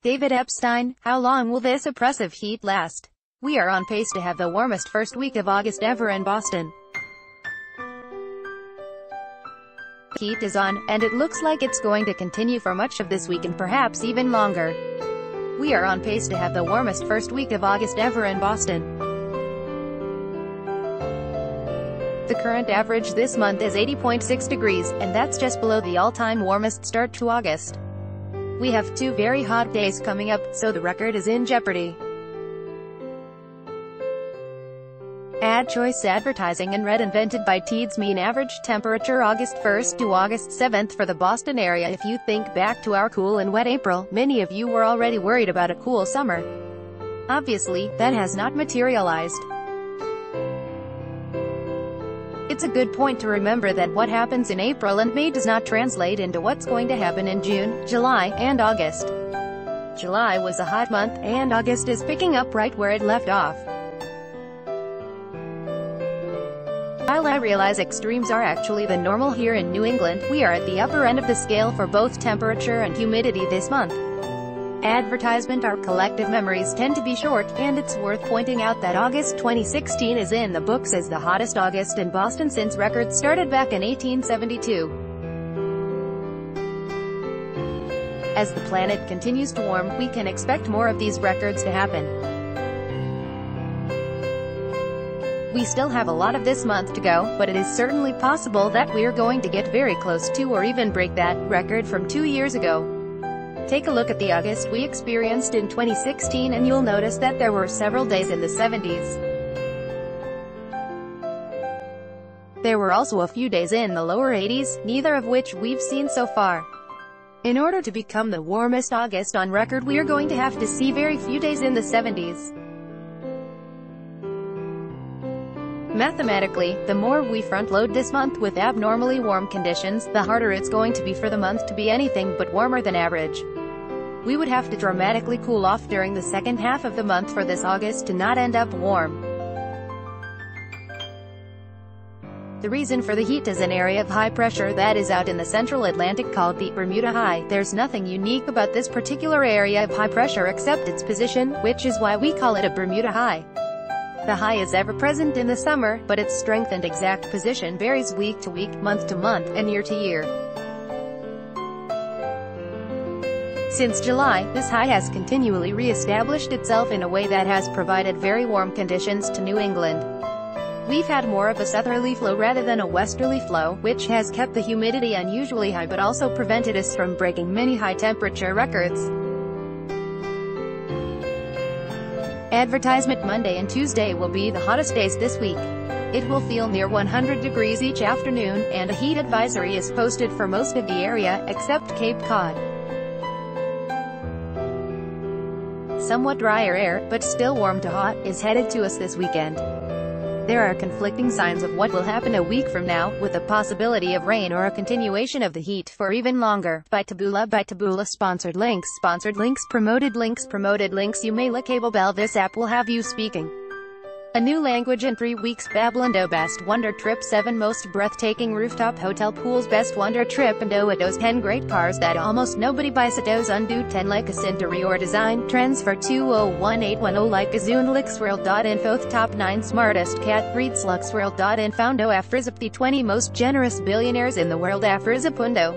David Epstein, how long will this oppressive heat last? We are on pace to have the warmest first week of August ever in Boston. The heat is on, and it looks like it's going to continue for much of this week and perhaps even longer. We are on pace to have the warmest first week of August ever in Boston. The current average this month is 80.6 degrees, and that's just below the all-time warmest start to August. We have 2 very hot days coming up, so the record is in jeopardy. Ad choice advertising in red invented by Teeds mean average temperature August 1st to August 7th for the Boston area. If you think back to our cool and wet April, many of you were already worried about a cool summer. Obviously, that has not materialized. It's a good point to remember that what happens in April and May does not translate into what's going to happen in June, July, and August. July was a hot month, and August is picking up right where it left off. While I realize extremes are actually the normal here in New England, we are at the upper end of the scale for both temperature and humidity this month. Advertisement, our collective memories tend to be short, and it's worth pointing out that August 2016 is in the books as the hottest August in Boston since records started back in 1872. As the planet continues to warm, we can expect more of these records to happen. We still have a lot of this month to go, but it is certainly possible that we're going to get very close to or even break that record from 2 years ago. Take a look at the August we experienced in 2016 and you'll notice that there were several days in the 70s. There were also a few days in the lower 80s, neither of which we've seen so far. In order to become the warmest August on record, we are going to have to see very few days in the 70s. Mathematically, the more we front-load this month with abnormally warm conditions, the harder it's going to be for the month to be anything but warmer than average. We would have to dramatically cool off during the second half of the month for this August to not end up warm. The reason for the heat is an area of high pressure that is out in the central Atlantic called the Bermuda High. There's nothing unique about this particular area of high pressure except its position, which is why we call it a Bermuda High. The high is ever present in the summer, but its strength and exact position varies week to week, month to month, and year to year. Since July, this high has continually re-established itself in a way that has provided very warm conditions to New England. We've had more of a southerly flow rather than a westerly flow, which has kept the humidity unusually high but also prevented us from breaking many high-temperature records. Advertisement Monday and Tuesday will be the hottest days this week. It will feel near 100 degrees each afternoon, and a heat advisory is posted for most of the area, except Cape Cod. Somewhat drier air, but still warm to hot, is headed to us this weekend. There are conflicting signs of what will happen a week from now, with the possibility of rain or a continuation of the heat for even longer. By Taboola Sponsored links, promoted links. You may cable bell. This app will have you speaking a new language in 3 weeks. Babbling Best Wonder Trip, 7 most breathtaking rooftop hotel pools. Best Wonder Trip and Ados 10 great cars that almost nobody buys. Ados Undo 10 Leica interior design trends for 201810 Leica Zoonlixworld.info top 9 smartest cat breeds Luxworld.info Afrizip the 20 most generous billionaires in the world. Afrizipundo.